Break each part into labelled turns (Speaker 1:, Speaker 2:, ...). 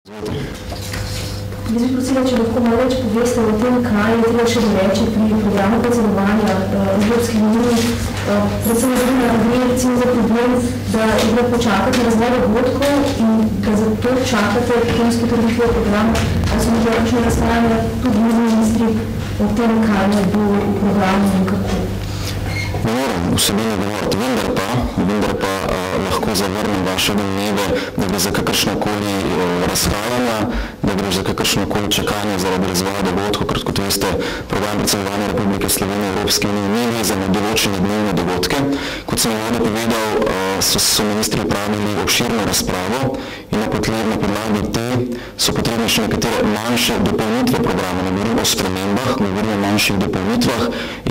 Speaker 1: Jaz bi prosila, če lahko malo več poveste o tem, kaj je treba še doreči pri programu predsedovanja Evropske unije. Predvsem gre recimo za problem, da je bilo počakati razvoj dogodkov in da zato čakate kemijski trditve program, ali so nekaj kakšne razpravljanja tudi ministri o tem, kaj je bilo v programu in kako.
Speaker 2: Ne moram vsebino govoriti, vendar pa lahko zavrnem vaše domneve, da gre za kakršnakoli razhajanja, da gre za kakršnakoli čakanje zaradi razvoja dogodkov, ker kot veste, program predsedovanja Republike Slovenije Evropske unije ni vezan na določene dnevne dogodke. Kot sem uvodno povedal, so ministri opravili obširno razpravo in na podlagi te so potrebne še nekatere manjše dopolnitve programa. Ne govorim o spremembah, govorim o manjših dopolnitvah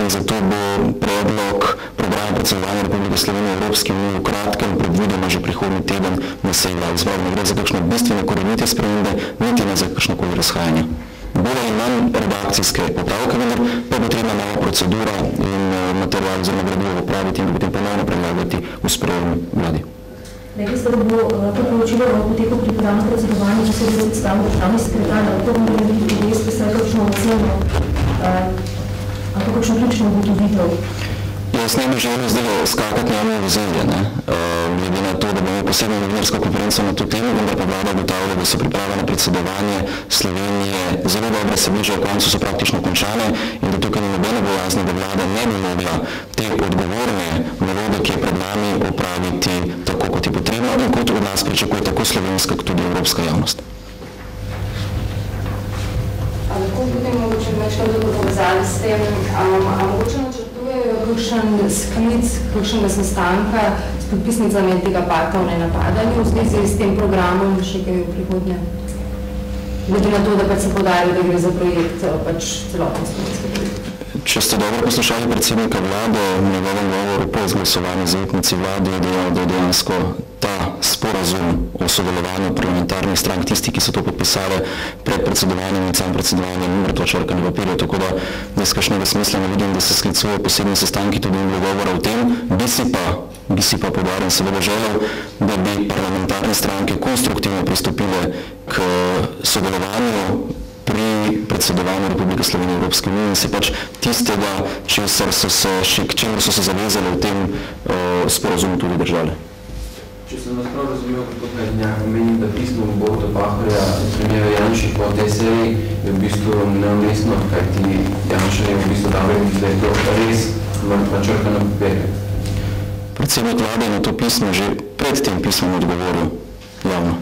Speaker 2: in zato bo predlog programa predsedovanja Republike Slovenije Evropske unije v kratkem, predvidoma že prihodnji teden na seji vlade. Zbor ne gre za kakšne bistvene korenite spremembe, niti ne za kakšnokoli razhajanje. Bolj ali manj redakcijske popravke, vendar pa bo treba nova procedura in material oziroma gradivo popraviti in potem ponovno predlagati v sprejemu vladi.
Speaker 1: Rekli ste, da bo to poročilo o poteku pripravno predsedovanja, če se bo predstavil državni sekretar, ali to bomo narediti tudi jaz, vse kakšno oceno, ali kakšno ključno ugotovitev?
Speaker 2: Jaz ne bi želel zdaj skakati na eno ozemlje, glede na to, da bomo posebno novinarsko konferenco na to temo, vendar pa vlada ugotavlja, da so priprave na predsedovanje Slovenije zelo dobre, se bližajo koncu, so praktično končane in da tukaj ni nobene bojazni, da vlada ne bi mogla te odgovorne naloge, ki je pred nami, opraviti tako, kot je potrebno in kot od nas pričakuje tako slovenska, kot tudi evropska javnost.
Speaker 3: A lahko potem mogoče nekaj povezali s tem, a mogoče načrtujejo kakšen sklic, kakšnega sestanka s podpisnicami tega pakta o nenapadanju v zvezi s tem programom še kaj v prihodnje? Glede na to, da pač se podarjajo, da gre za projekt celotno slovenski projekt.
Speaker 2: Če ste dobro poslušali predsednika vlade, v njegovem govoru po izglasovanju zaupnici vlade je dejal, da je dejansko ta sporazum o sodelovanju parlamentarnih strank, tisti, ki so to podpisali pred predsedovanjem in sam predsedovanjem, ni mrtva črka na papirju, tako da jaz kakšnega smisla ne vidim, da se sklicujejo posebni sestanki, tudi ni bilo govora o tem. Bi si pa podarjen seveda želel, da bi parlamentarne stranke konstruktivno pristopile k sodelovanju pri predsedovanju Republike Slovenije Evropske unije in se pač tistega, k čemu so se zavezali v tem sporazumu tudi držali.
Speaker 4: Če sem vas prav razumel, kot nekaj menim, da pismo Boruta Pahorja premijera Janši po tej seji je v bistvu neumestno, kajti Janša je v bistvu dal, da je to res mrtva črka na papirju.
Speaker 2: Predsednik vlade je na to pismo že pred tem pismom odgovoril javno.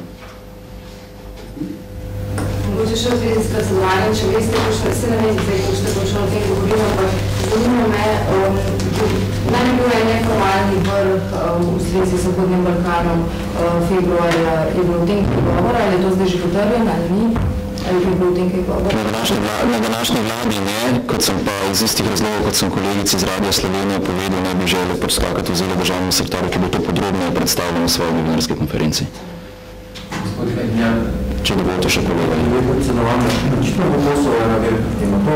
Speaker 3: Mogoče še v zvezi s predsedovanjem, če veste, se ne vem, zdaj, ko ste počeli o tem govorili, ampak zanima me, naj ne bil en neformalni vrh v zvezi s Zahodnim Balkanom februarja, je bilo v tem kaj govora, ali je to zdaj že potrjeno, ali ni, ali je bilo v tem kaj govora?
Speaker 2: Na današnji vladi ne, kot sem pa iz istih razlogov, kot sem kolegici iz Radia Slovenije povedal, ne bi želel skakati v zelo državnem sektorju, ki bo to podrobno predstavljeno na svoji novinarski konferenci.
Speaker 4: Gospod Hajdinjak,
Speaker 2: če dovolite še povedali.
Speaker 5: Glede predsedovanja, očitno bo posel ena velika tema. To,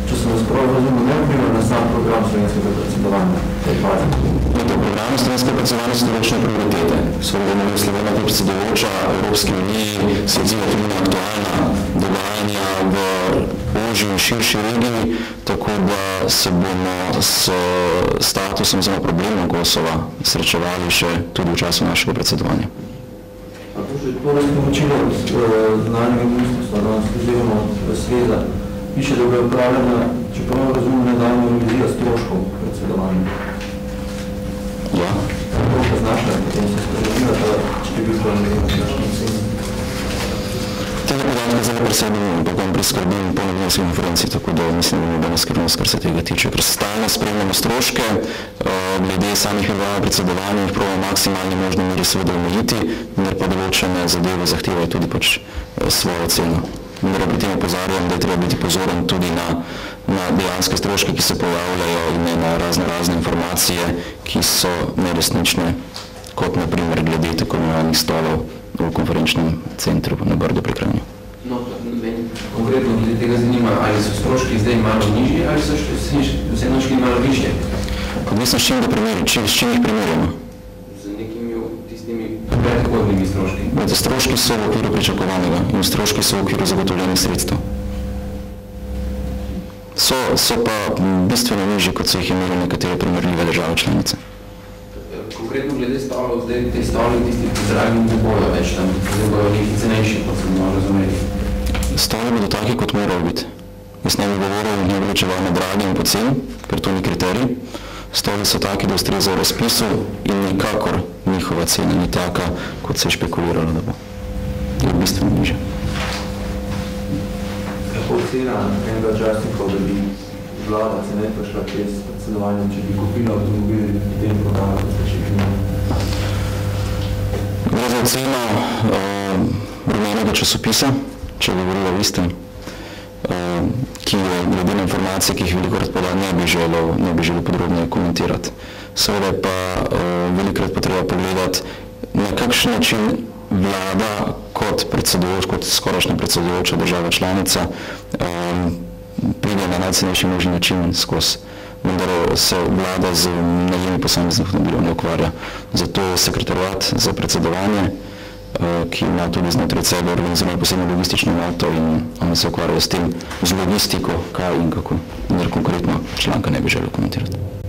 Speaker 5: če sem vas prav razumel, ne vpliva na sam program slovenskega predsedovanja.
Speaker 2: Program slovenskega predsedovanja so določene prioritete. Slovenija kot predsedujoča Evropske unije se odziva tudi na aktualna dogajanja v ožji in širši regiji, tako da se bomo s statusom oziroma problemom Kosova srečevali še tudi v času našega predsedovanja.
Speaker 5: To razporočilo znanjega ministrstva, danes oziroma od Sveza, piše, da bo upravljena, če prav razumem, nedavno revizija stroškov predsedovanja.
Speaker 2: Ja.
Speaker 5: To pa znaša, potem se spremljena, da če bi bilo nekaj znašno oceni.
Speaker 2: Tega podatka zelo presebim, pa vam priskrbim po novinarski konferenci, tako da mislim, da ne bo skrbnost, kar se tega tiče. Ker stalno spremljamo stroške, glede samih pripravljenih predsedovanj jih probamo maksimalni možni meri seveda omejiti, vendar pa določene zadeve zahtevajo tudi pač svojo ceno. Vendar pri tem opozarjam, da je treba biti pozoren tudi na dejanske stroške, ki se pojavljajo in ne na razne informacije, ki so neresnične, kot na primer glede tako imenovanih stolov v konferenčnem centru na Brdu pri Kranju.
Speaker 4: No, meni konkretno glede tega zanima, ali so stroški zdaj malo nižji, ali so vseeno šli malo višje?
Speaker 2: Odvisno s čim jih primerjamo?
Speaker 4: Z nekimi tistimi predhodnimi stroški.
Speaker 2: Stroški so v okviru pričakovanega in stroški so v okviru zagotovljenih sredstev. So pa bistveno nižji, kot so jih imeli nekatere primerljive države članice.
Speaker 4: Konkretno glede stavljev, zdaj te stavlje tisti, ki dragi ne bojo več tam, zdaj bojo neki cenejši, kot sem malo razumeli.
Speaker 2: Stavlje bodo taki, kot morajo biti. Jaz ne bi govoril, ne bi ločeval med dragi in poceni, ker to ni kriterij. Stavlje so taki, da ustrezajo razpisu in nikakor njihova cena ni taka, kot se je špekuliralo, da bo. Je bistveno nižja.
Speaker 5: Kako cena enega častnikov, da bi vlada cenetka šla čez cenovanjem, če bi kupila avtomobil in potem prodala, da se še imamo?
Speaker 2: Gre za ceno rumenega časopisa, če govorila o istem, ki je glede na informacije, ki jih velikokrat poda, ne bi želel podrobneje komentirati. Seveda pa velikokrat pa treba pogledati, na kakšen način vlada kot skorajšnja predsedujoča država članica pride na najcenejši možni način skozi. Vendar se vlada z najemi posameznih avtomobilov ne ukvarja. Zato je sekretariat za predsedovanje, ki ima tudi znotraj sebe organizirano posebno logistično enoto in oni se ukvarjajo s tem, z logistiko, kaj in kako. Vendar konkretno članka ne bi želel komentirati.